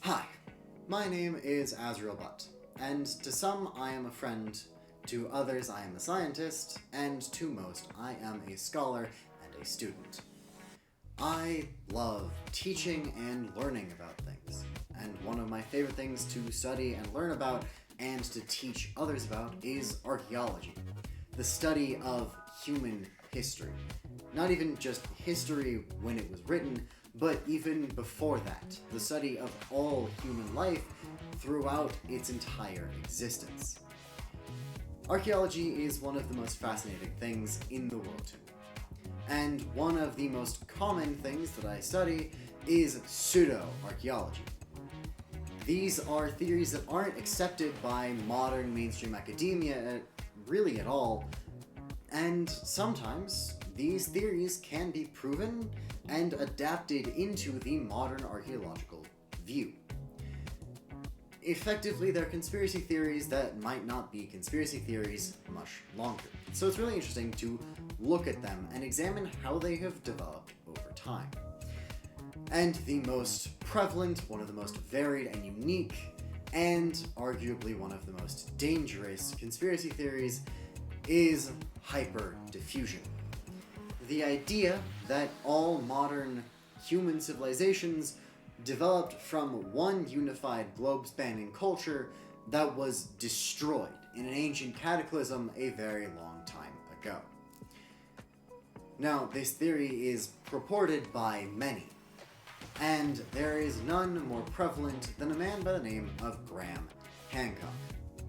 Hi, my name is Azrael Butt, and to some I am a friend, to others I am a scientist, and to most I am a scholar and a student. I love teaching and learning about things, and one of my favorite things to study and learn about and to teach others about is archaeology, the study of human history. Not even just history when it was written, but even before that, the study of all human life throughout its entire existence. Archaeology is one of the most fascinating things in the world to me. And one of the most common things that I study is pseudo-archaeology. These are theories that aren't accepted by modern mainstream academia really at all, and sometimes these theories can be proven and adapted into the modern archaeological view. Effectively, they're conspiracy theories that might not be conspiracy theories much longer. So it's really interesting to look at them and examine how they have developed over time. And the most prevalent, one of the most varied and unique, and arguably one of the most dangerous conspiracy theories is hyperdiffusion. The idea that all modern human civilizations developed from one unified globe-spanning culture that was destroyed in an ancient cataclysm a very long time ago. Now, this theory is purported by many, and there is none more prevalent than a man by the name of Graham Hancock.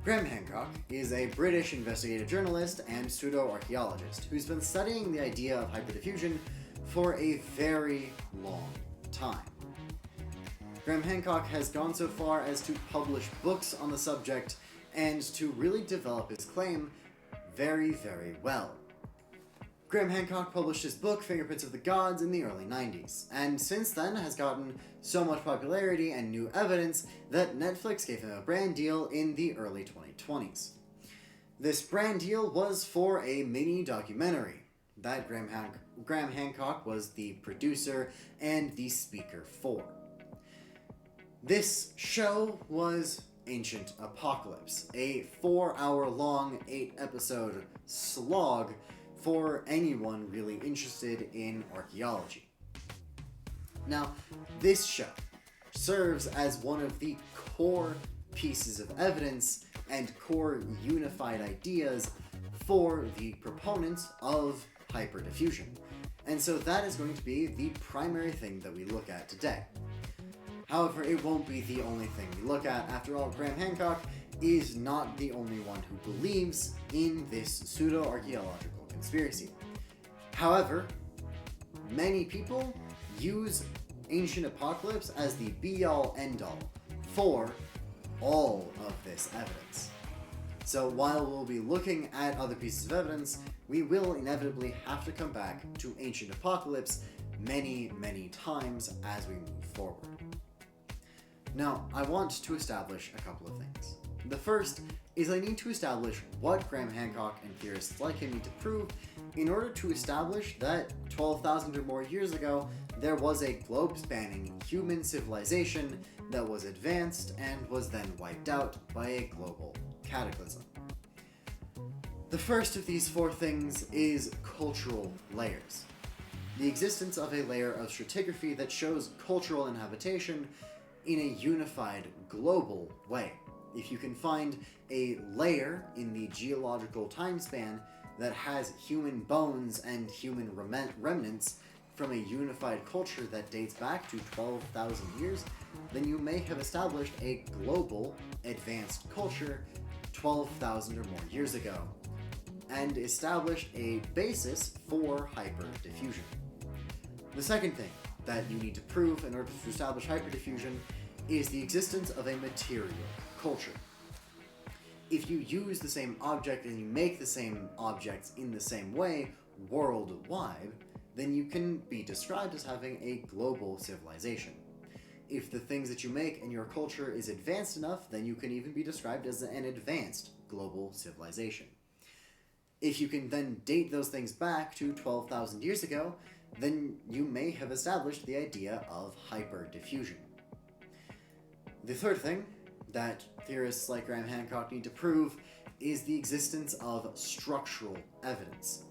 Graham Hancock is a British investigative journalist and pseudo-archaeologist who's been studying the idea of hyperdiffusion for a very long time. Graham Hancock has gone so far as to publish books on the subject and to really develop his claim very, very well. Graham Hancock published his book, Fingerprints of the Gods, in the early 90s, and since then has gotten so much popularity and new evidence that Netflix gave him a brand deal in the early 2020s. This brand deal was for a mini-documentary that Graham Hancock was the producer and the speaker for. This show was Ancient Apocalypse, a 4-hour-long, 8-episode slog for anyone really interested in archaeology. Now, this show serves as one of the core pieces of evidence and core unified ideas for the proponents of hyperdiffusion. And so that is going to be the primary thing that we look at today. However, it won't be the only thing we look at. After all, Graham Hancock is not the only one who believes in this pseudo-archaeological conspiracy. However, many people use Ancient Apocalypse as the be-all, end-all for all of this evidence. So while we'll be looking at other pieces of evidence, we will inevitably have to come back to Ancient Apocalypse many, many times as we move forward. Now, I want to establish a couple of things. The first is I need to establish what Graham Hancock and theorists like him need to prove in order to establish that 12,000 or more years ago, there was a globe-spanning human civilization that was advanced and was then wiped out by a global cataclysm. The first of these four things is cultural layers. The existence of a layer of stratigraphy that shows cultural inhabitation in a unified global way. If you can find a layer in the geological time span that has human bones and human remnants from a unified culture that dates back to 12,000 years, then you may have established a global advanced culture 12,000 or more years ago, and established a basis for hyperdiffusion. The second thing that you need to prove in order to establish hyperdiffusion is the existence of a material culture. If you use the same object and you make the same objects in the same way worldwide, then you can be described as having a global civilization. If the things that you make in your culture is advanced enough, then you can even be described as an advanced global civilization. If you can then date those things back to 12,000 years ago, then you may have established the idea of hyperdiffusion. The third thing that theorists like Graham Hancock need to prove is the existence of structural evidence.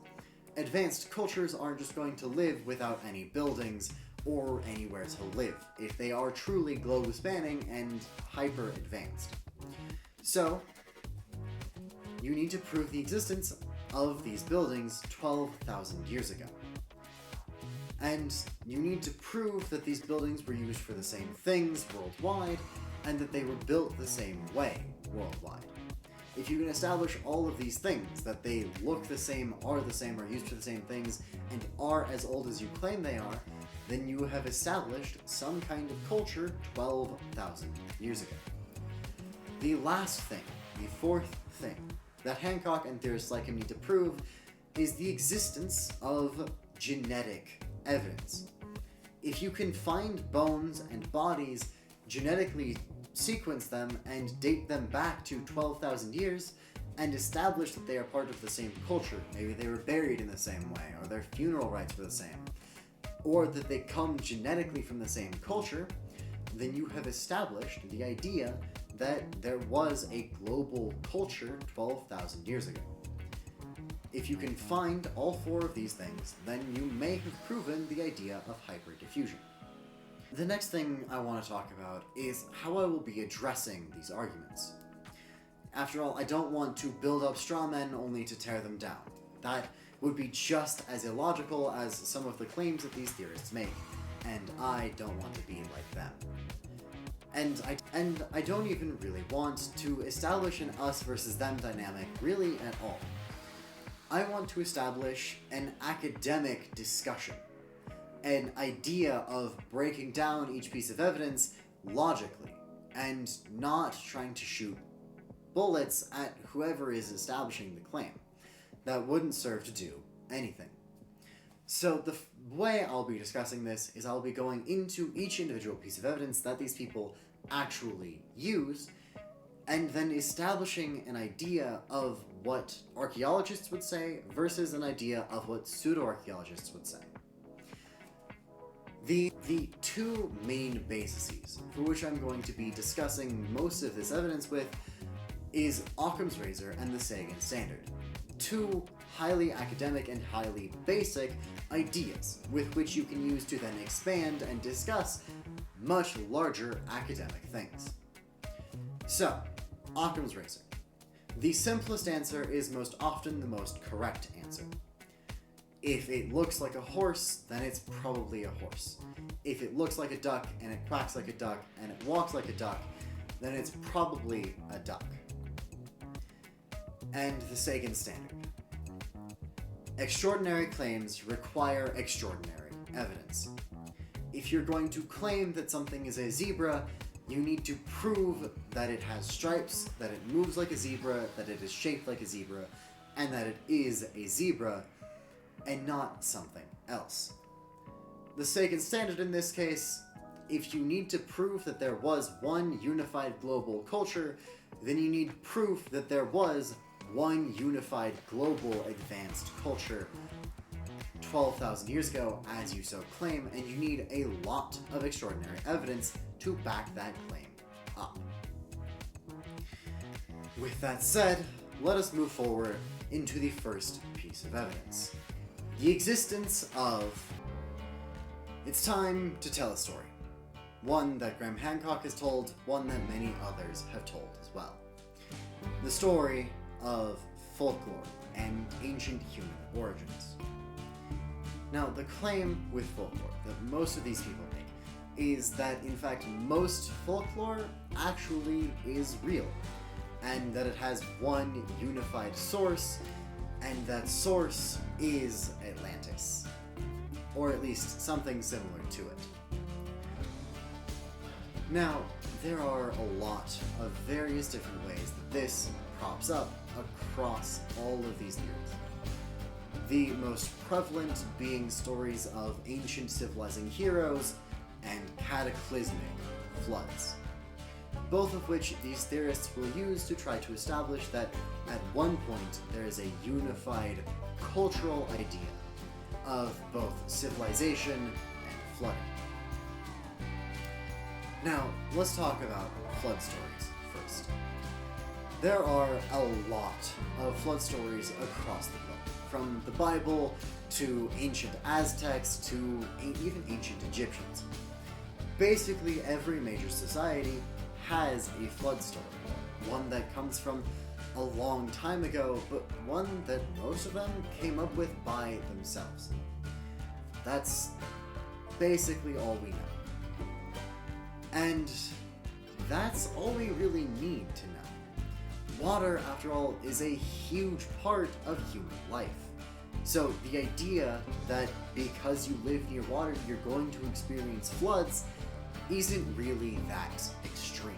Advanced cultures aren't just going to live without any buildings or anywhere to live, if they are truly globe-spanning and hyper-advanced. So, you need to prove the existence of these buildings 12,000 years ago. And you need to prove that these buildings were used for the same things worldwide, and that they were built the same way worldwide. If you can establish all of these things, that they look the same, are used for the same things, and are as old as you claim they are, then you have established some kind of culture 12,000 years ago. The last thing, the fourth thing, that Hancock and theorists like him need to prove is the existence of genetic evidence. If you can find bones and bodies, genetically sequence them, and date them back to 12,000 years, and establish that they are part of the same culture, maybe they were buried in the same way, or their funeral rites were the same, or that they come genetically from the same culture, then you have established the idea that there was a global culture 12,000 years ago. If you can find all four of these things, then you may have proven the idea of hyperdiffusion. The next thing I want to talk about is how I will be addressing these arguments. After all, I don't want to build up straw men only to tear them down. That would be just as illogical as some of the claims that these theorists make, and I don't want to be like them. And I don't even really want to establish an us versus them dynamic really at all. I want to establish an academic discussion, an idea of breaking down each piece of evidence logically, and not trying to shoot bullets at whoever is establishing the claim. That wouldn't serve to do anything. So the way I'll be discussing this is I'll be going into each individual piece of evidence that these people actually use, and then establishing an idea of what archaeologists would say versus an idea of what pseudo-archaeologists would say. The two main bases for which I'm going to be discussing most of this evidence with is Occam's razor and the Sagan standard. Two highly academic and highly basic ideas with which you can use to then expand and discuss much larger academic things. So, Occam's razor. The simplest answer is most often the most correct answer. If it looks like a horse, then it's probably a horse. If it looks like a duck and it quacks like a duck and it walks like a duck, then it's probably a duck. And the Sagan standard. Extraordinary claims require extraordinary evidence. If you're going to claim that something is a zebra, you need to prove that it has stripes, that it moves like a zebra, that it is shaped like a zebra, and that it is a zebra, and not something else. The Sagan standard in this case, if you need to prove that there was one unified global culture, then you need proof that there was one unified global advanced culture 12,000 years ago, as you so claim, and you need a lot of extraordinary evidence to back that claim up. With that said, let us move forward into the first piece of evidence. The existence of... It's time to tell a story. One that Graham Hancock has told, one that many others have told as well. The story of folklore and ancient human origins. Now, the claim with folklore that most of these people make is that, in fact, most folklore actually is real, and that it has one unified source, and that source is Atlantis, or at least something similar to it. Now, there are a lot of various different ways that this props up across all of these theories. The most prevalent being stories of ancient civilizing heroes and cataclysmic floods, both of which these theorists will use to try to establish that at one point there is a unified cultural idea of both civilization and flooding. Now, let's talk about flood stories first. There are a lot of flood stories across the globe, from the Bible to ancient Aztecs to even ancient Egyptians. Basically, every major society has a flood story, one that comes from a long time ago, but one that most of them came up with by themselves. That's basically all we know. And that's all we really need to know. Water, after all, is a huge part of human life. So the idea that because you live near water, you're going to experience floods isn't really that extreme.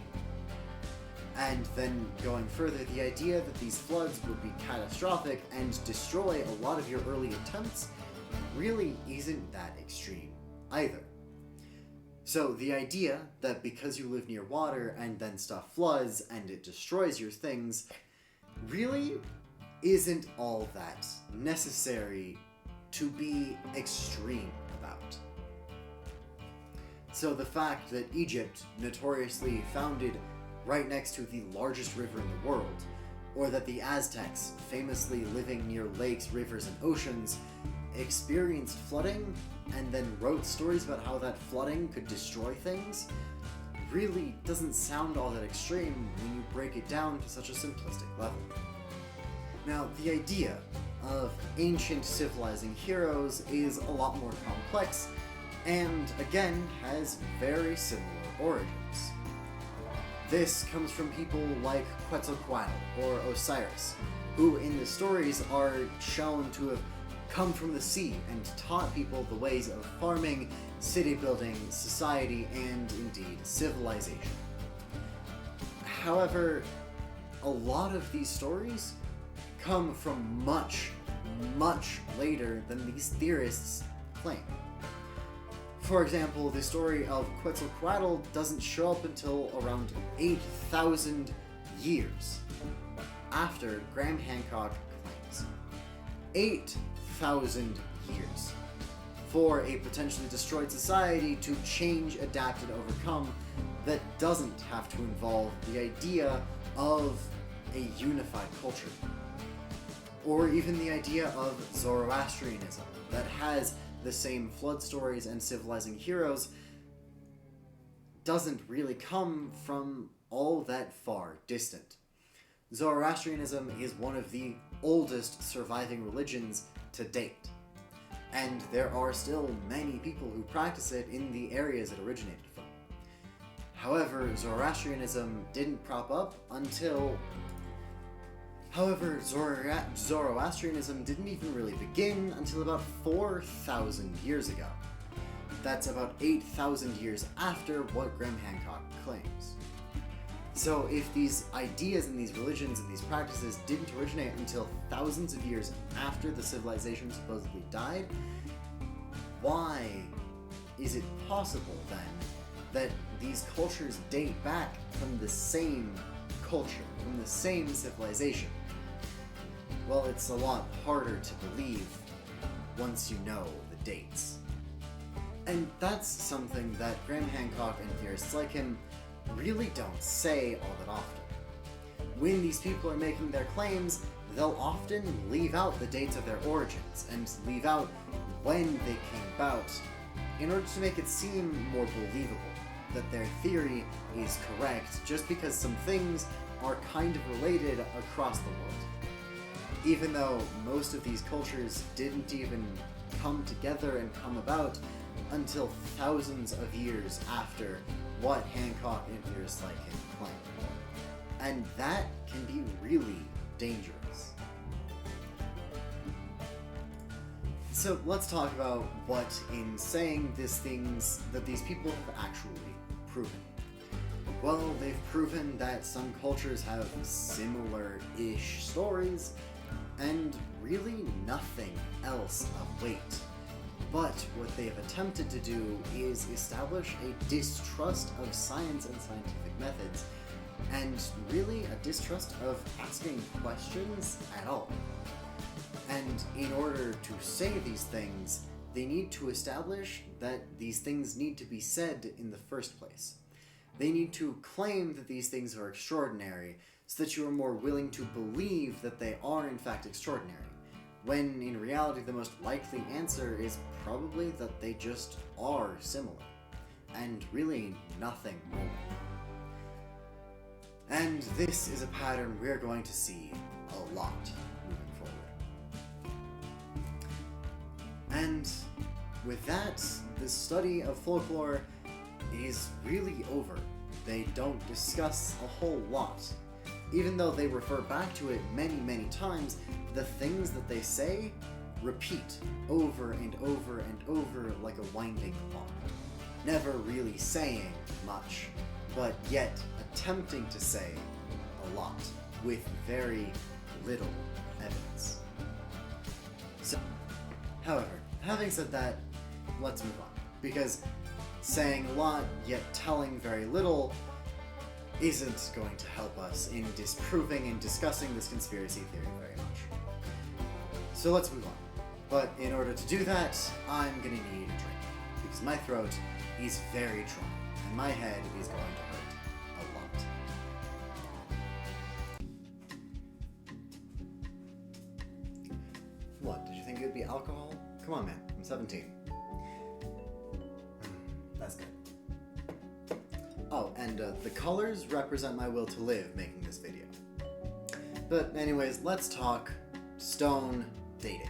And then going further, the idea that these floods would be catastrophic and destroy a lot of your early attempts really isn't that extreme either. So the idea that because you live near water and then stuff floods and it destroys your things really isn't all that necessary to be extreme about. So the fact that Egypt, notoriously founded right next to the largest river in the world, or that the Aztecs, famously living near lakes, rivers, and oceans, experienced flooding and then wrote stories about how that flooding could destroy things, really doesn't sound all that extreme when you break it down to such a simplistic level. Now, the idea of ancient civilizing heroes is a lot more complex, and again has very similar origins. This comes from people like Quetzalcoatl or Osiris, who in the stories are shown to have come from the sea and taught people the ways of farming, city building, society, and indeed civilization. However, a lot of these stories come from much, much later than these theorists claim. For example, the story of Quetzalcoatl doesn't show up until around 8,000 years after Graham Hancock claims. 8,000 years for a potentially destroyed society to change, adapt, and overcome that doesn't have to involve the idea of a unified culture. Or even the idea of Zoroastrianism that has the same flood stories and civilizing heroes doesn't really come from all that far distant. Zoroastrianism is one of the oldest surviving religions to date, and there are still many people who practice it in the areas it originated from. However, Zoroastrianism didn't prop up until... Zoroastrianism didn't even really begin until about 4,000 years ago. That's about 8,000 years after what Graham Hancock claims. So if these ideas and these religions and these practices didn't originate until thousands of years after the civilization supposedly died, why is it possible then that these cultures date back from the same culture, from the same civilization? Well, it's a lot harder to believe once you know the dates. And that's something that Graham Hancock and theorists like him really don't say all that often. When these people are making their claims, they'll often leave out the dates of their origins and leave out when they came about in order to make it seem more believable that their theory is correct just because some things are kind of related across the world. Even though most of these cultures didn't even come together and come about until thousands of years after what Hancock and theorists like him claim. And that can be really dangerous. So let's talk about what in saying these things that these people have actually proven. Well, they've proven that some cultures have similar-ish stories, and really nothing else of weight. But what they have attempted to do is establish a distrust of science and scientific methods, and really a distrust of asking questions at all. And in order to say these things, they need to establish that these things need to be said in the first place. They need to claim that these things are extraordinary so that you are more willing to believe that they are in fact extraordinary, when in reality the most likely answer is probably that they just are similar, and really nothing more. And this is a pattern we're going to see a lot moving forward. And with that, the study of folklore is really over. They don't discuss a whole lot. Even though they refer back to it many, many times, the things that they say repeat over and over and over like a winding clock. Never really saying much, but yet attempting to say a lot with very little evidence. So, however, having said that, let's move on, because saying a lot yet telling very little isn't going to help us in disproving and discussing this conspiracy theory very much. So let's move on. But in order to do that, I'm gonna need a drink, because my throat is very dry, and my head is going to hurt a lot. What, did you think it would be alcohol? Come on, man, I'm 17. That's good. Oh, and the colors represent my will to live making this video. But anyways, let's talk stone dating.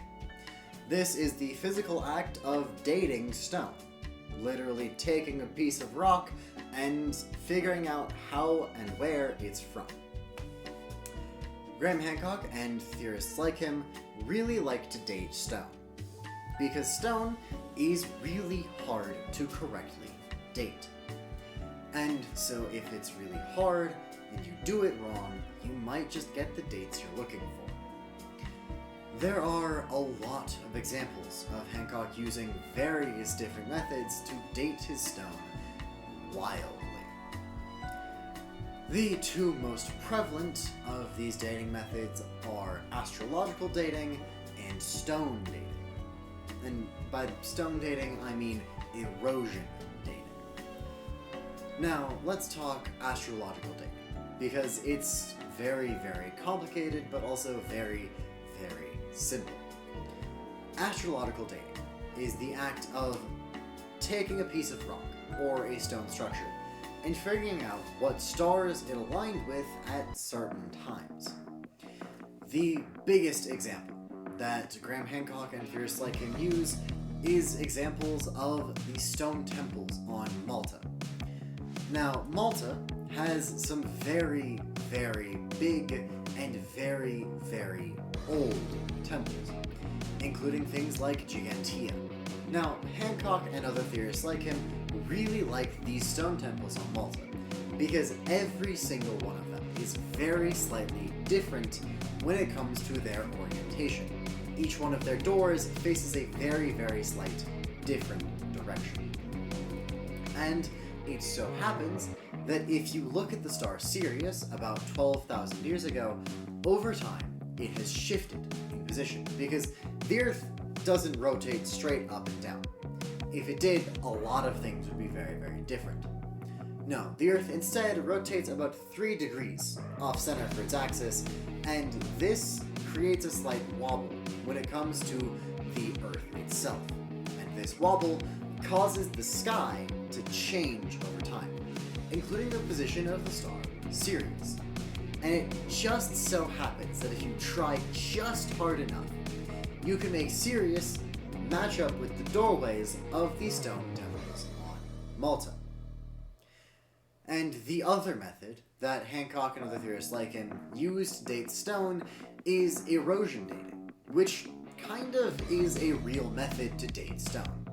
This is the physical act of dating stone. Literally taking a piece of rock and figuring out how and where it's from. Graham Hancock and theorists like him really like to date stone, because stone is really hard to correctly date. And so if it's really hard and you do it wrong, you might just get the dates you're looking for. There are a lot of examples of Hancock using various different methods to date his stone wildly. The two most prevalent of these dating methods are astrological dating and stone dating. And by stone dating, I mean erosion dating. Now, let's talk astrological dating, because it's very, very complicated, but also very, very simple. Astrological dating is the act of taking a piece of rock or a stone structure and figuring out what stars it aligned with at certain times. The biggest example that Graham Hancock and theorists like him use is examples of the stone temples on Malta. Now, Malta has some very, very big and very, very old temples, including things like Gigantea. Now, Hancock and other theorists like him really like these stone temples on Malta, because every single one of them is very slightly different when it comes to their orientation. Each one of their doors faces a very, very slight different direction. And it so happens that if you look at the star Sirius about 12,000 years ago, over time it has shifted in position, because the Earth doesn't rotate straight up and down. If it did, a lot of things would be very, very different. No, the Earth instead rotates about 3 degrees off center for its axis, and this creates a slight wobble when it comes to the Earth itself. And this wobble causes the sky to change over time, including the position of the star Sirius. And it just so happens that if you try just hard enough, you can make Sirius match up with the doorways of the stone temples on Malta. And the other method that Hancock and other theorists like him use to date stone is erosion dating, which kind of is a real method to date stone.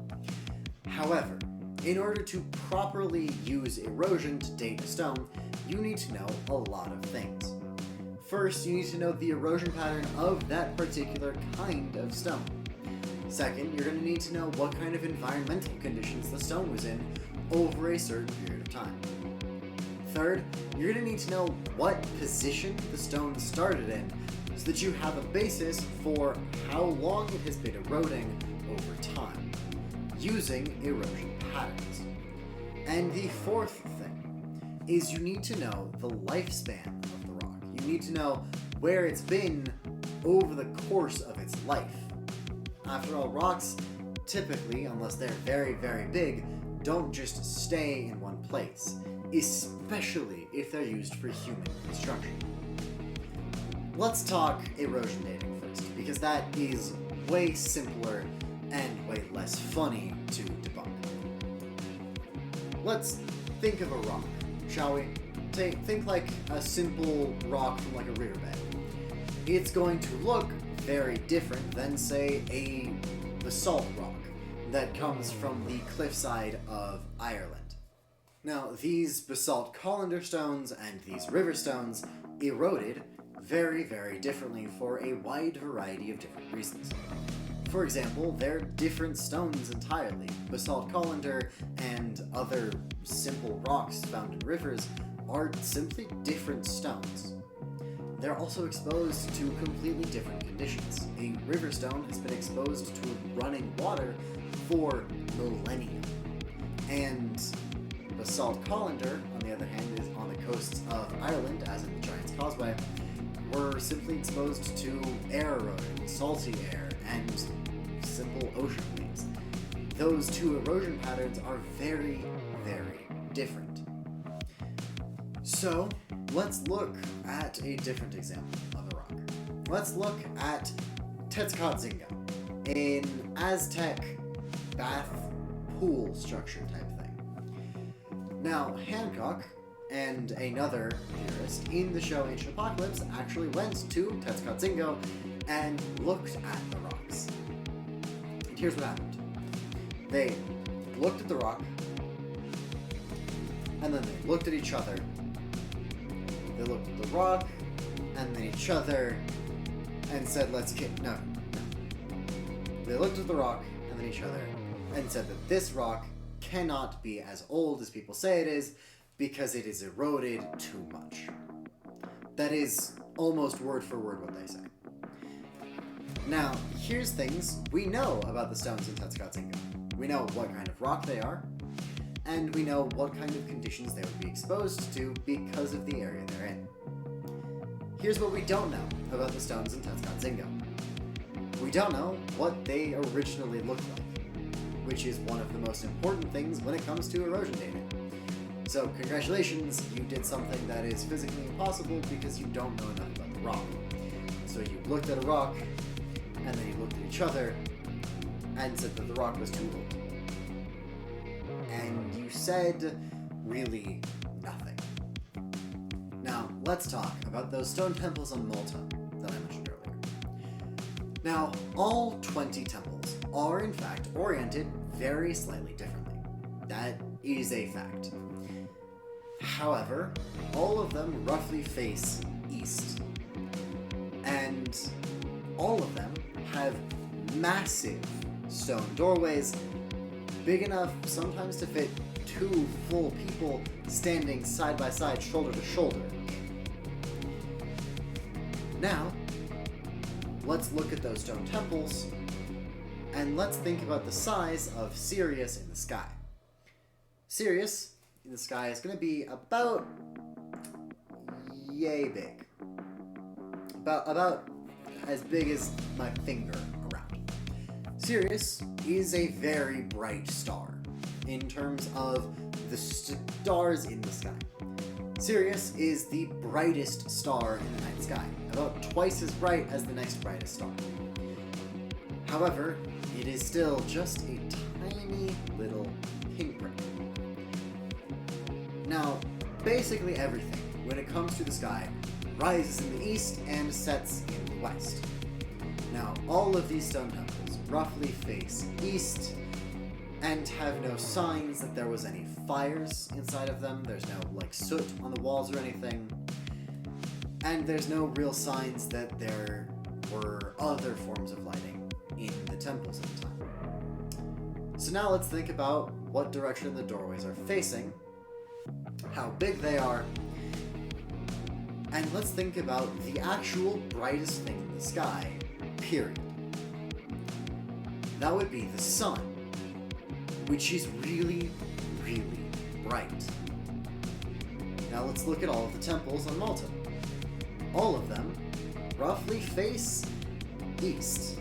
However, in order to properly use erosion to date a stone, you need to know a lot of things. First, you need to know the erosion pattern of that particular kind of stone. Second, you're going to need to know what kind of environmental conditions the stone was in over a certain period of time. Third, you're going to need to know what position the stone started in, so that you have a basis for how long it has been eroding over time, using erosion patterns. And the fourth thing, is you need to know the lifespan of the rock. You need to know where it's been over the course of its life. After all, rocks typically, unless they're very, very big, don't just stay in one place, especially if they're used for human construction. Let's talk erosion dating first, because that is way simpler and way less funny to debunk. Let's think of a rock, shall we? Think like a simple rock from like a riverbed. It's going to look very different than, say, a basalt rock that comes from the cliffside of Ireland. Now, these basalt colander stones and these river stones eroded very, very differently for a wide variety of different reasons. For example, they're different stones entirely. Basalt colander and other simple rocks found in rivers are simply different stones. They're also exposed to completely different conditions. A river stone has been exposed to running water for millennia. And basalt colander, on the other hand, is on the coasts of Ireland, as in the Giant's Causeway, were simply exposed to air erosion, salty air, and simple ocean waves. Those two erosion patterns are very, very different. So, let's look at a different example of a rock. Let's look at Tezcatzingo, an Aztec bath pool structure type thing. Now, Hancock and another theorist in the show Ancient Apocalypse actually went to Tezcatzingo and looked at the rocks. And here's what happened. They looked at the rock, and then they looked at each other. They looked at the rock, and then each other, and said, no. They looked at the rock, and then each other, and said that this rock cannot be as old as people say it is, because it is eroded too much. That is almost word for word what they say. Now, here's things we know about the stones in Tezcatzingo. We know what kind of rock they are, and we know what kind of conditions they would be exposed to because of the area they're in. Here's what we don't know about the stones in Tezcatzingo. We don't know what they originally looked like, which is one of the most important things when it comes to erosion dating. So, congratulations, you did something that is physically impossible because you don't know enough about the rock. So you looked at a rock, and then you looked at each other, and said that the rock was too old. And you said really nothing. Now, let's talk about those stone temples on Malta that I mentioned earlier. Now, all 20 temples are in fact oriented very slightly differently. That is a fact. However, all of them roughly face east. And all of them have massive stone doorways, big enough sometimes to fit 2 full people standing side by side, shoulder to shoulder. Now, let's look at those stone temples, and let's think about the size of Sirius in the sky. Sirius in the sky is going to be about yay big. About as big as my finger around. Sirius is a very bright star in terms of the stars in the sky. Sirius is the brightest star in the night sky, about twice as bright as the next brightest star. However, it is still just a tiny little pinprick. Now, basically everything, when it comes to the sky, rises in the east and sets in the west. Now, all of these stone temples roughly face east and have no signs that there was any fires inside of them. There's no, soot on the walls or anything. And there's no real signs that there were other forms of lighting in the temples at the time. So now let's think about what direction the doorways are facing, how big they are, and let's think about the actual brightest thing in the sky, period. That would be the sun, which is really, really bright. Now let's look at all of the temples on Malta. All of them roughly face east.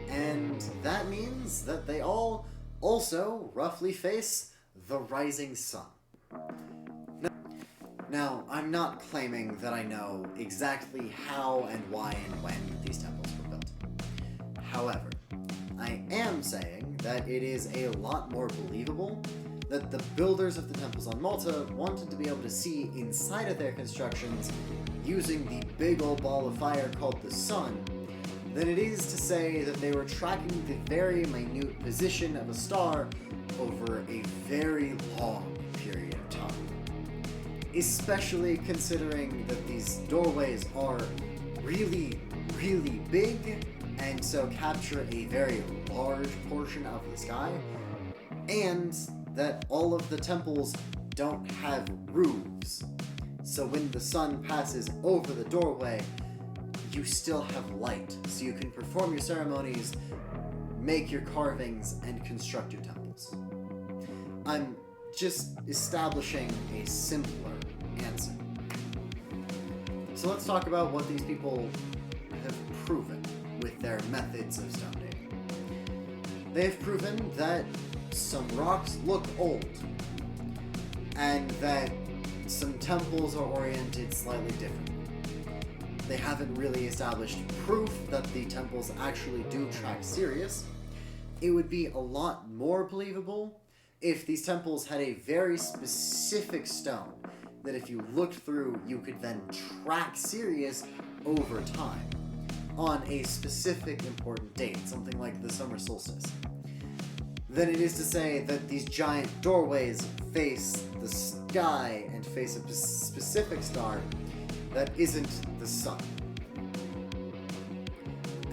And that means that they all also roughly face the rising sun. Now, I'm not claiming that I know exactly how and why and when these temples were built. However, I am saying that it is a lot more believable that the builders of the temples on Malta wanted to be able to see inside of their constructions using the big old ball of fire called the sun than it is to say that they were tracking the very minute position of a star over a very long period of time. Especially considering that these doorways are really, really big and so capture a very large portion of the sky, and that all of the temples don't have roofs. So when the sun passes over the doorway, you still have light, so you can perform your ceremonies, make your carvings, and construct your temples. I'm just establishing a simpler answer. So let's talk about what these people have proven with their methods of stone dating. They've proven that some rocks look old, and that some temples are oriented slightly differently. They haven't really established proof that the temples actually do track Sirius. It would be a lot more believable if these temples had a very specific stone that if you looked through, you could then track Sirius over time on a specific important date, something like the summer solstice. Than it is to say that these giant doorways face the sky and face a specific star that isn't the sun.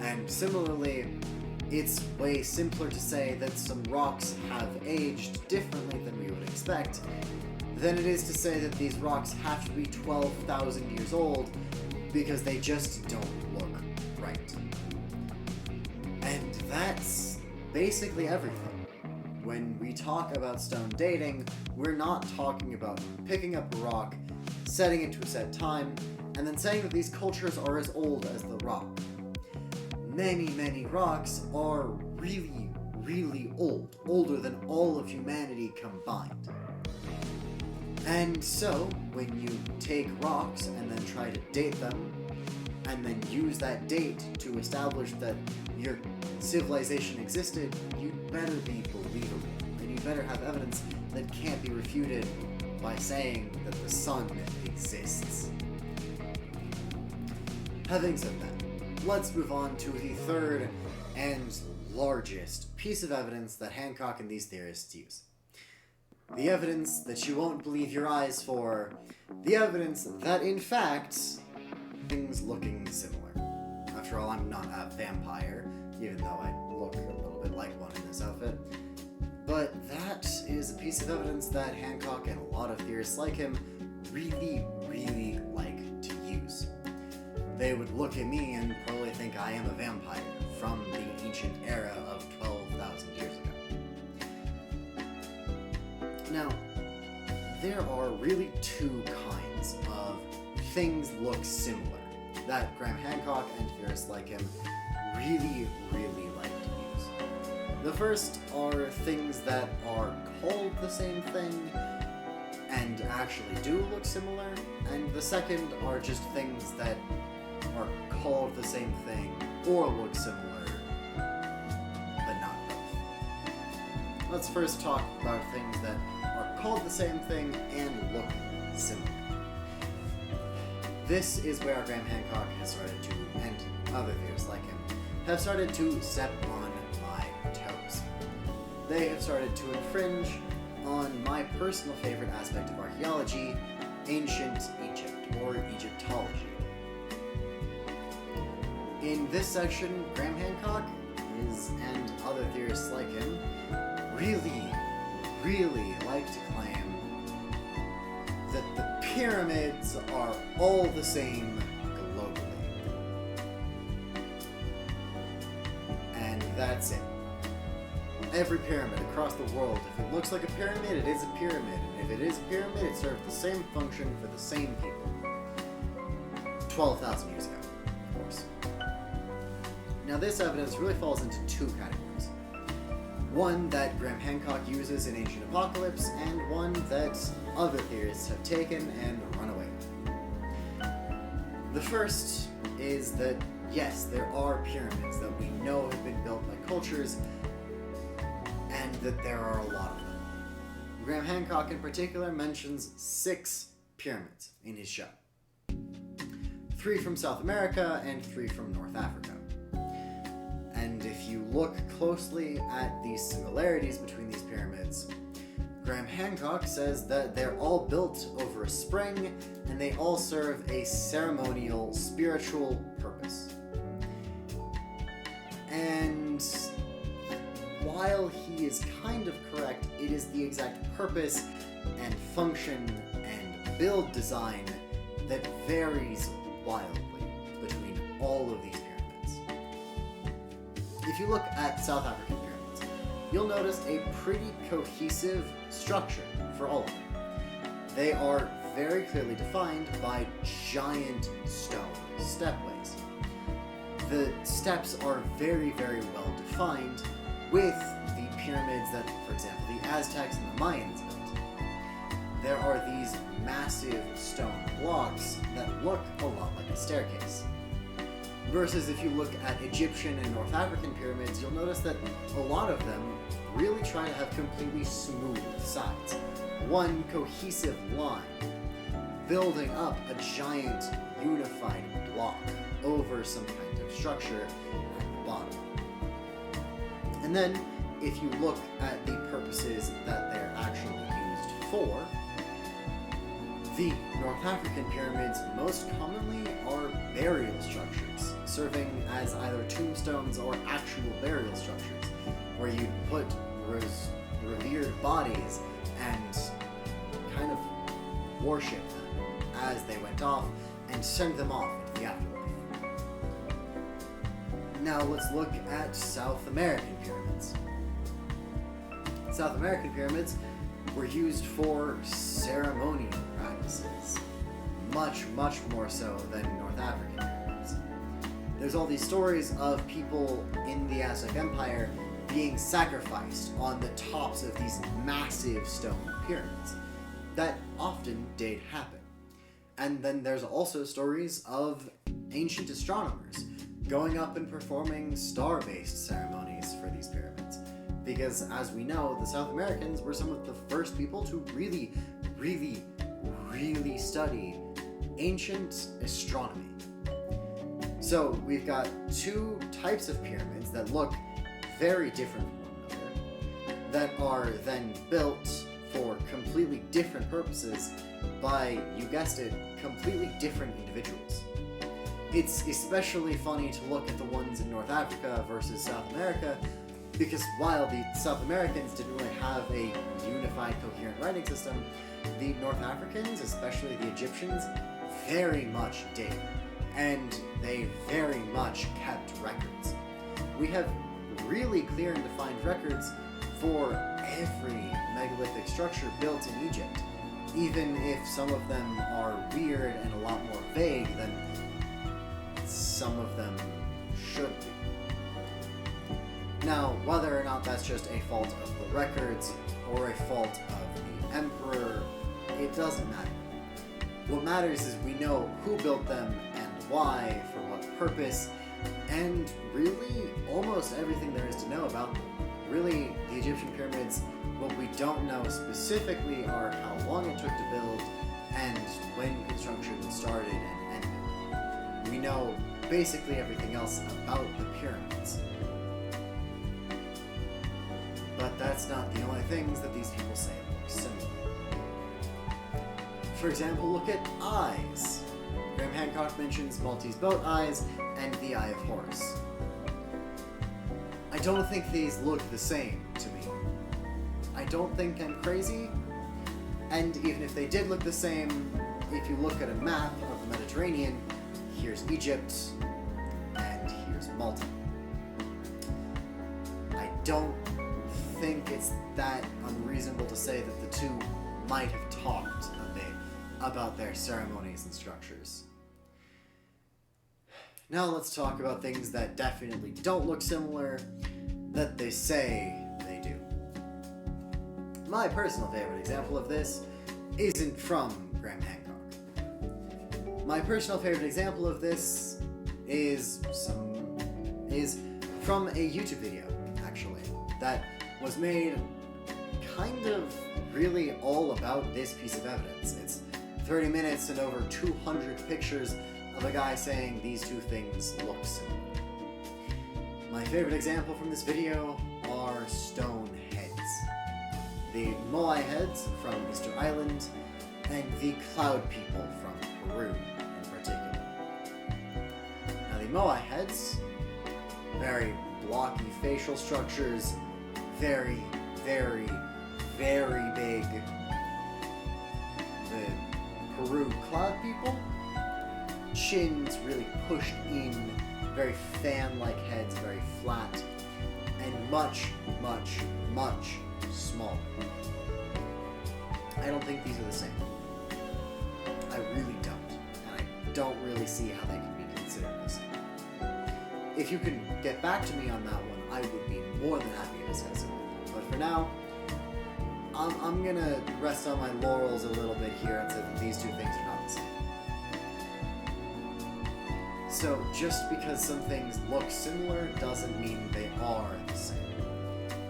And similarly, it's way simpler to say that some rocks have aged differently than we would expect than it is to say that these rocks have to be 12,000 years old because they just don't look right. And that's basically everything. When we talk about stone dating, we're not talking about picking up a rock, setting it to a set time, and then saying that these cultures are as old as the rock. Many, many rocks are really, really old, older than all of humanity combined. And so, when you take rocks and then try to date them, and then use that date to establish that your civilization existed, you'd better be believable, and you better have evidence that can't be refuted by saying that the sun exists. Having said that, let's move on to the third and largest piece of evidence that Hancock and these theorists use. The evidence that you won't believe your eyes for. The evidence that, in fact, things looking similar. After all, I'm not a vampire, even though I look a little bit like one in this outfit. But that is a piece of evidence that Hancock and a lot of theorists like him really, really like to use. They would look at me and probably think I am a vampire from the ancient era of 12,000 years ago. Now, there are really two kinds of things look similar that Graham Hancock and theorists like him really, really like to use. The first are things that are called the same thing and actually do look similar, and the second are just things that are called the same thing or look similar, but not both. Let's first talk about things that are called the same thing and look similar. This is where Graham Hancock has started to, and other theorists like him, have started to step on my toes. They have started to infringe on my personal favorite aspect of archaeology, ancient Egypt, or Egyptology. In this section, Graham Hancock and other theorists like him really, really like to claim that the pyramids are all the same globally. And that's it. every pyramid across the world. If it looks like a pyramid, it is a pyramid. And if it is a pyramid, it served the same function for the same people. 12,000 years ago, of course. Now this evidence really falls into two categories. One that Graham Hancock uses in Ancient Apocalypse, and one that other theorists have taken and run away with. The first is that, yes, there are pyramids that we know have been built by cultures, and that there are a lot of them. Graham Hancock in particular mentions 6 pyramids in his show. 3 from South America and 3 from North Africa. And if you look closely at the similarities between these pyramids, Graham Hancock says that they're all built over a spring, and they all serve a ceremonial, spiritual purpose. And while he is kind of correct, it is the exact purpose and function and build design that varies wildly between all of these pyramids. If you look at South African pyramids, you'll notice a pretty cohesive structure for all of them. They are very clearly defined by giant stone stepways. The steps are very, very well defined with the pyramids that, for example, the Aztecs and the Mayans built. There are these massive stone blocks that look a lot like a staircase. Versus if you look at Egyptian and North African pyramids, you'll notice that a lot of them really try to have completely smooth sides. One cohesive line, building up a giant unified block over some kind of structure at the bottom. And then, if you look at the purposes that they're actually used for, the North African pyramids most commonly are burial structures, serving as either tombstones or actual burial structures, where you put revered bodies and kind of worship them as they went off and send them off into the afterlife. Now let's look at South American pyramids. South American pyramids were used for ceremonial practices, much more so than North African pyramids. There's all these stories of people in the Aztec Empire being sacrificed on the tops of these massive stone pyramids. That often did happen. And then there's also stories of ancient astronomers going up and performing star-based ceremonies for these pyramids. Because, as we know, the South Americans were some of the first people to really study ancient astronomy. So we've got 2 types of pyramids that look very different from one another, that are then built for completely different purposes by, you guessed it, completely different individuals. It's especially funny to look at the ones in North Africa versus South America, because while the South Americans didn't really have a unified, coherent writing system, the North Africans, especially the Egyptians, very much did. And they very much kept records. We have really clear and defined records for every megalithic structure built in Egypt, even if some of them are weird and a lot more vague than some of them should be. Now, whether or not that's just a fault of the records or a fault of the emperor, it doesn't matter. What matters is we know who built them and why, for what purpose, and really almost everything there is to know about them. Really, the Egyptian pyramids, what we don't know specifically are how long it took to build and when construction started and ended. We know basically everything else about the pyramids. But that's not the only things that these people say are similar. For example, look at eyes. Graham Hancock mentions Maltese boat eyes and the Eye of Horus. I don't think these look the same to me. I don't think I'm crazy, and even if they did look the same, if you look at a map of the Mediterranean, here's Egypt, and here's Malta. I don't think it's that unreasonable to say that the two might have talked a bit about their ceremonies and structures. Now let's talk about things that definitely don't look similar, that they say they do. My personal favorite example of this isn't from Graham Hancock. My personal favorite example of this is from a YouTube video, actually, that was made kind of really all about this piece of evidence. It's 30 minutes and over 200 pictures of a guy saying these two things look similar. My favorite example from this video are stone heads. The Moai heads from Easter Island, and the cloud people from Peru in particular. Now the Moai heads, very blocky facial structures, very, very, very big. The Peru cloud people, chins really pushed in, very fan-like heads, very flat, and much, much, much smaller. I don't think these are the same. I really don't. And I don't really see how they can be considered the same. If you can get back to me on that one, I would be more than happy to discuss it with you. But for now, I'm gonna rest on my laurels a little bit here and say that these two things are not the same. So just because some things look similar doesn't mean they are the same.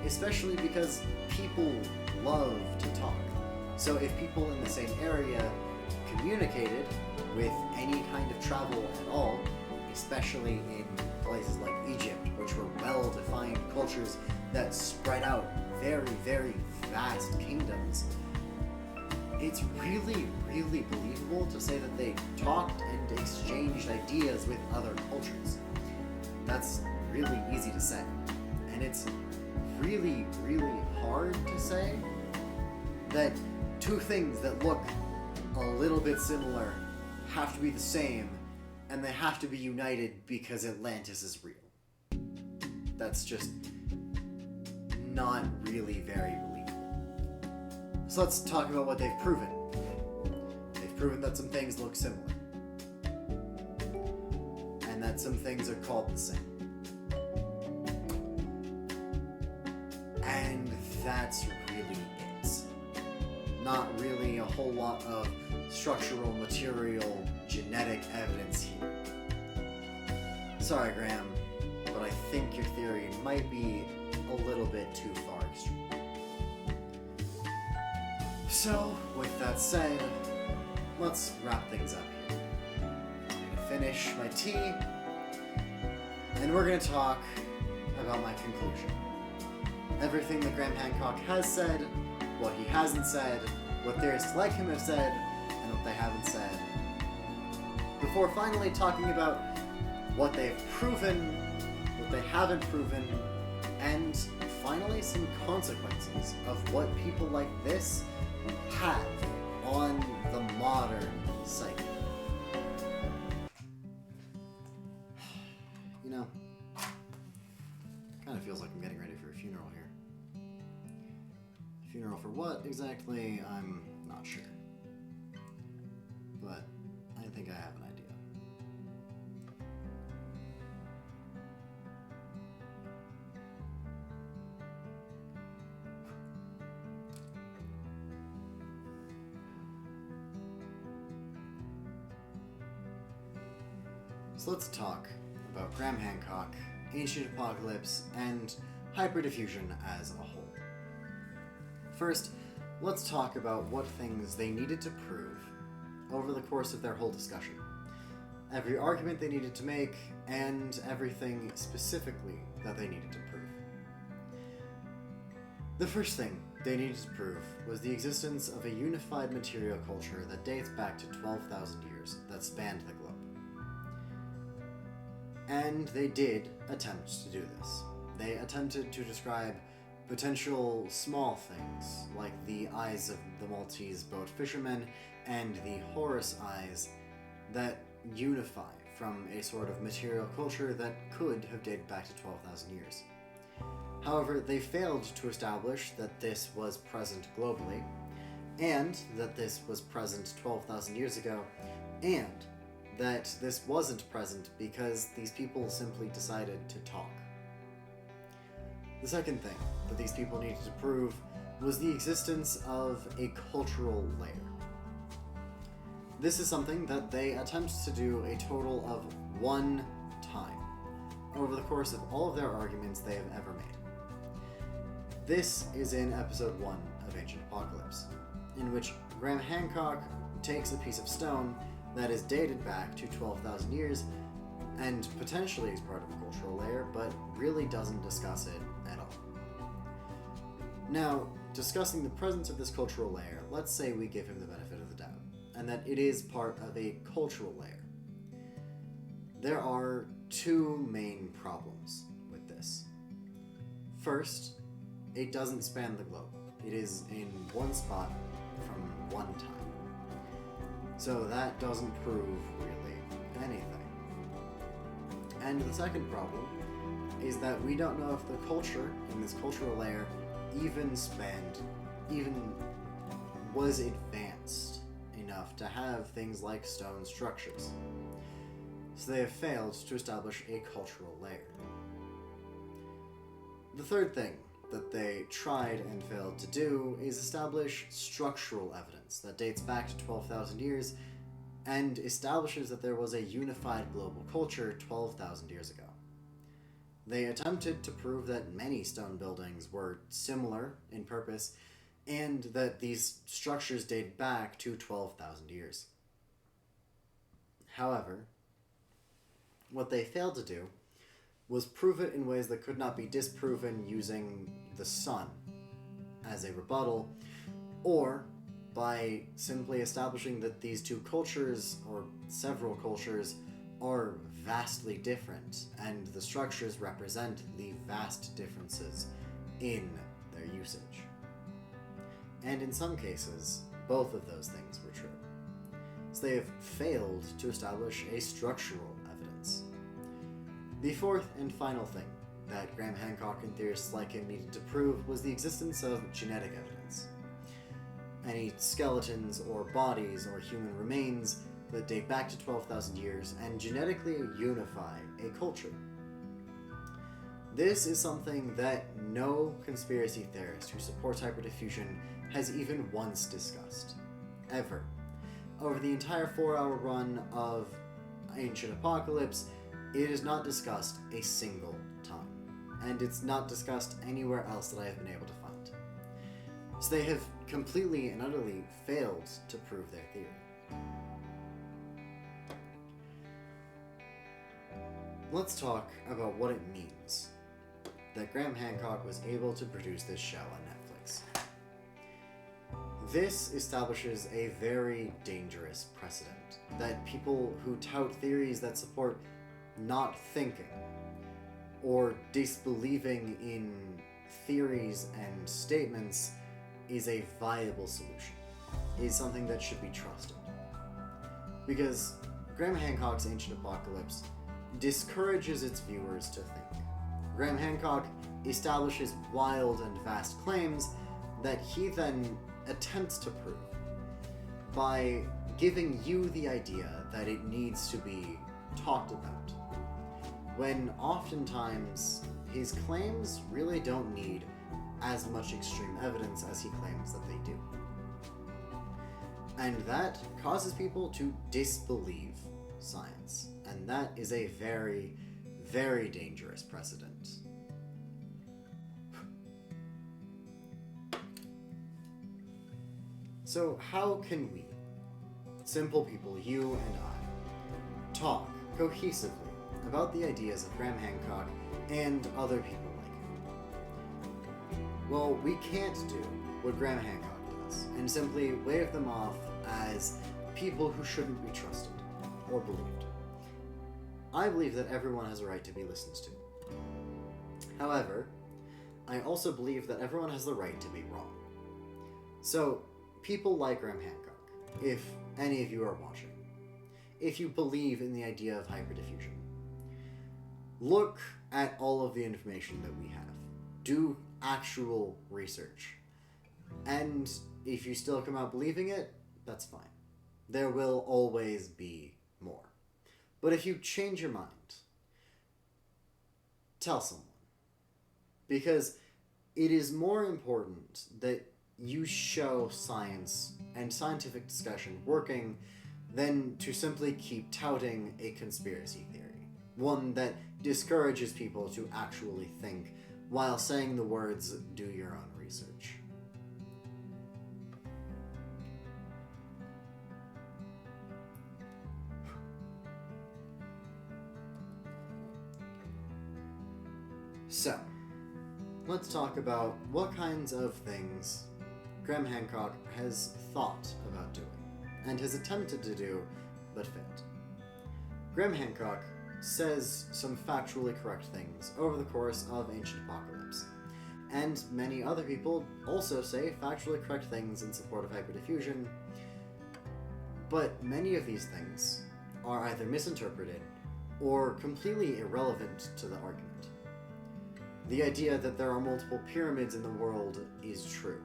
Especially because people love to talk. So if people in the same area communicated with any kind of travel at all, especially in places like Egypt, which were well-defined cultures that spread out very, very vast kingdoms, it's really, really believable to say that they talked and exchanged ideas with other cultures. That's really easy to say. And it's really, really hard to say that two things that look a little bit similar have to be the same, and they have to be united because Atlantis is real. That's just not really very believable. So let's talk about what they've proven. They've proven that some things look similar, and that some things are called the same. And that's really it. Not really a whole lot of structural, material, genetic evidence here. Sorry, Graham, but I think your theory might be a little bit too far extreme. So, with that said, let's wrap things up here. I'm gonna finish my tea, and we're gonna talk about my conclusion. Everything that Graham Hancock has said, what he hasn't said, what theorists like him have said, and what they haven't said. Before finally talking about what they've proven, what they haven't proven, and finally some consequences of what people like this have on the modern psyche. You know, kind of feels like I'm getting ready for a funeral here. Funeral for what exactly? I'm not sure. But I think I have an idea. So let's talk about Graham Hancock, Ancient Apocalypse, and hyperdiffusion as a whole. First, let's talk about what things they needed to prove over the course of their whole discussion. Every argument they needed to make, and everything specifically that they needed to prove. The first thing they needed to prove was the existence of a unified material culture that dates back to 12,000 years, that spanned the globe. And they did attempt to do this. They attempted to describe potential small things, like the eyes of the Maltese boat fishermen and the Horus eyes, that unify from a sort of material culture that could have dated back to 12,000 years. However, they failed to establish that this was present globally, and that this was present 12,000 years ago, and that this wasn't present because these people simply decided to talk. The second thing that these people needed to prove was the existence of a cultural layer. This is something that they attempt to do a total of 1 time over the course of all of their arguments they have ever made. This is in episode 1 of Ancient Apocalypse, in which Graham Hancock takes a piece of stone that is dated back to 12,000 years and potentially is part of a cultural layer, but really doesn't discuss it at all. Now, discussing the presence of this cultural layer, let's say we give him the benefit of the doubt, and that it is part of a cultural layer. There are 2 main problems with this. First, it doesn't span the globe. It is in one spot from one time. So that doesn't prove really anything. And the second problem is that we don't know if the culture in this cultural layer even was advanced enough to have things like stone structures. So they have failed to establish a cultural layer. The third thing that they tried and failed to do is establish structural evidence that dates back to 12,000 years and establishes that there was a unified global culture 12,000 years ago. They attempted to prove that many stone buildings were similar in purpose and that these structures date back to 12,000 years. However, what they failed to do was prove it in ways that could not be disproven using the sun as a rebuttal, or by simply establishing that these 2 cultures, or several cultures, are vastly different, and the structures represent the vast differences in their usage. And in some cases, both of those things were true. So they have failed to establish a structural evidence. The fourth and final thing that Graham Hancock and theorists like him needed to prove was the existence of genetic evidence. Any skeletons or bodies or human remains that date back to 12,000 years and genetically unify a culture. This is something that no conspiracy theorist who supports hyperdiffusion has even once discussed, ever. Over the entire 4-hour run of Ancient Apocalypse, it is not discussed a single time, and it's not discussed anywhere else that I have been able to find. So they have completely and utterly failed to prove their theory. Let's talk about what it means that Graham Hancock was able to produce this show on Netflix. This establishes a very dangerous precedent that people who tout theories that support not thinking or disbelieving in theories and statements is a viable solution, is something that should be trusted. Because Graham Hancock's Ancient Apocalypse discourages its viewers to think. Graham Hancock establishes wild and vast claims that he then attempts to prove by giving you the idea that it needs to be talked about, when oftentimes his claims really don't need as much extreme evidence as he claims that they do. And that causes people to disbelieve science, and that is a very, very dangerous precedent. So how can we, simple people, you and I, talk cohesively about the ideas of Graham Hancock and other people like him? Well, we can't do what Graham Hancock does and simply wave them off as people who shouldn't be trusted or believed. I believe that everyone has a right to be listened to. However, I also believe that everyone has the right to be wrong. So, people like Graham Hancock, if any of you are watching, if you believe in the idea of hyperdiffusion, look at all of the information that we have. do actual research. And if you still come out believing it, that's fine. There will always be more. But if you change your mind, tell someone. Because it is more important that you show science and scientific discussion working than to simply keep touting a conspiracy theory. One that discourages people to actually think while saying the words, "do your own research." So, let's talk about what kinds of things Graham Hancock has thought about doing, and has attempted to do, but failed. Graham Hancock says some factually correct things over the course of Ancient Apocalypse, and many other people also say factually correct things in support of hyperdiffusion, but many of these things are either misinterpreted or completely irrelevant to the argument. The idea that there are multiple pyramids in the world is true.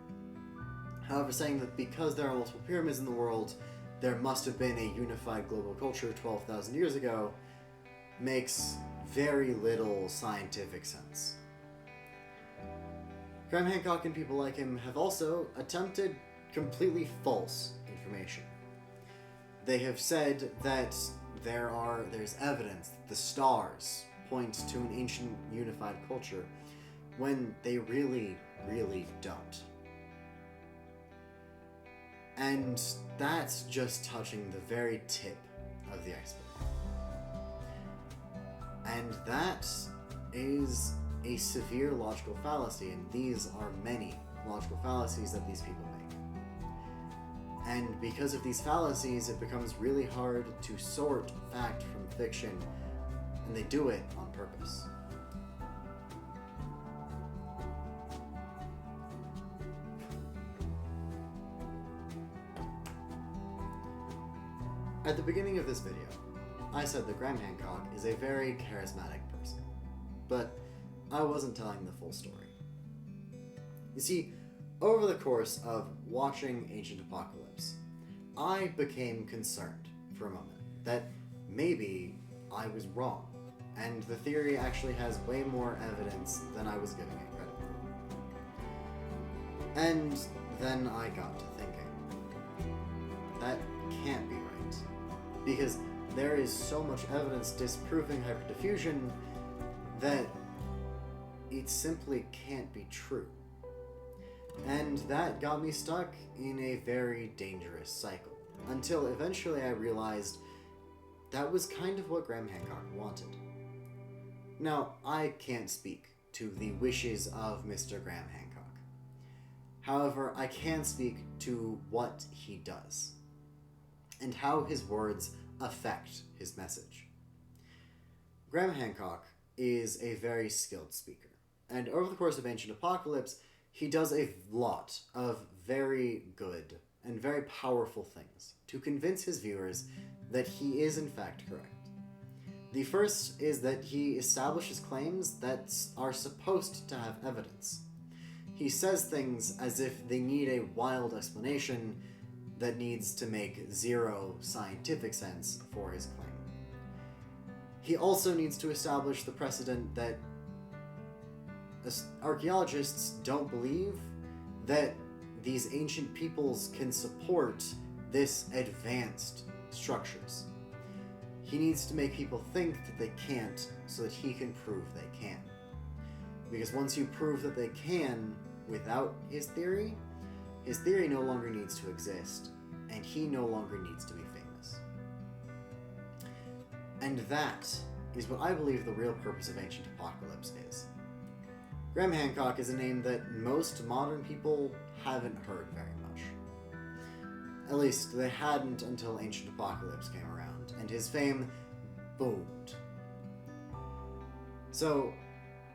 However, saying that because there are multiple pyramids in the world, there must have been a unified global culture 12,000 years ago makes very little scientific sense. Graham Hancock and people like him have also attempted completely false information. They have said that there's evidence that the stars point to an ancient unified culture when they really, really don't. And that's just touching the very tip of the iceberg. And that is a severe logical fallacy, and these are many logical fallacies that these people make. And because of these fallacies, it becomes really hard to sort fact from fiction, and they do it on purpose. At the beginning of this video, I said that Graham Hancock is a very charismatic person, but I wasn't telling the full story. You see, over the course of watching Ancient Apocalypse, I became concerned for a moment that maybe I was wrong, and the theory actually has way more evidence than I was giving it credit for. And then I got to thinking, that can't be right. Because there is so much evidence disproving hyperdiffusion that it simply can't be true. And that got me stuck in a very dangerous cycle, until eventually I realized that was kind of what Graham Hancock wanted. Now, I can't speak to the wishes of Mr. Graham Hancock. However, I can speak to what he does, and how his words affect his message. Graham Hancock is a very skilled speaker, and over the course of Ancient Apocalypse, he does a lot of very good and very powerful things to convince his viewers that he is in fact correct. The first is that he establishes claims that are supposed to have evidence. He says things as if they need a wild explanation that needs to make zero scientific sense for his claim. He also needs to establish the precedent that archaeologists don't believe that these ancient peoples can support this advanced structures. He needs to make people think that they can't so that he can prove they can. Because once you prove that they can without his theory no longer needs to exist, and he no longer needs to be famous. And that is what I believe the real purpose of Ancient Apocalypse is. Graham Hancock is a name that most modern people haven't heard very much. At least, they hadn't until Ancient Apocalypse came around, and his fame boomed. So,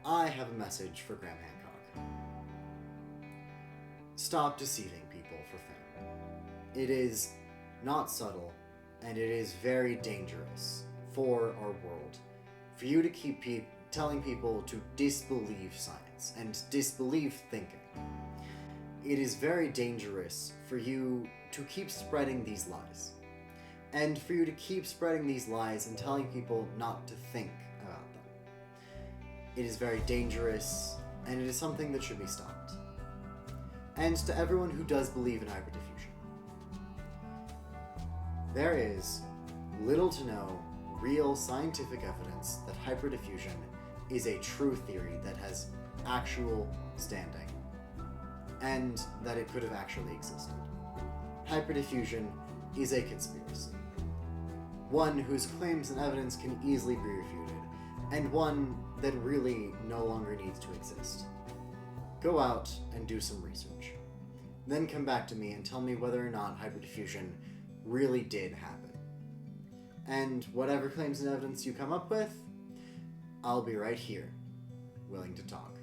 I have a message for Graham Hancock. Stop deceiving people for fame. It is not subtle, and it is very dangerous for our world for you to keep telling people to disbelieve science and disbelieve thinking. It is very dangerous for you to keep spreading these lies. And for you to keep spreading these lies and telling people not to think about them. It is very dangerous, and it is something that should be stopped. And to everyone who does believe in hyperdiffusion, there is little to no real scientific evidence that hyperdiffusion is a true theory that has actual standing, and that it could have actually existed. Hyperdiffusion is a conspiracy. One whose claims and evidence can easily be refuted, and one that really no longer needs to exist. Go out and do some research. Then come back to me and tell me whether or not hyperdiffusion really did happen. And whatever claims and evidence you come up with, I'll be right here, willing to talk.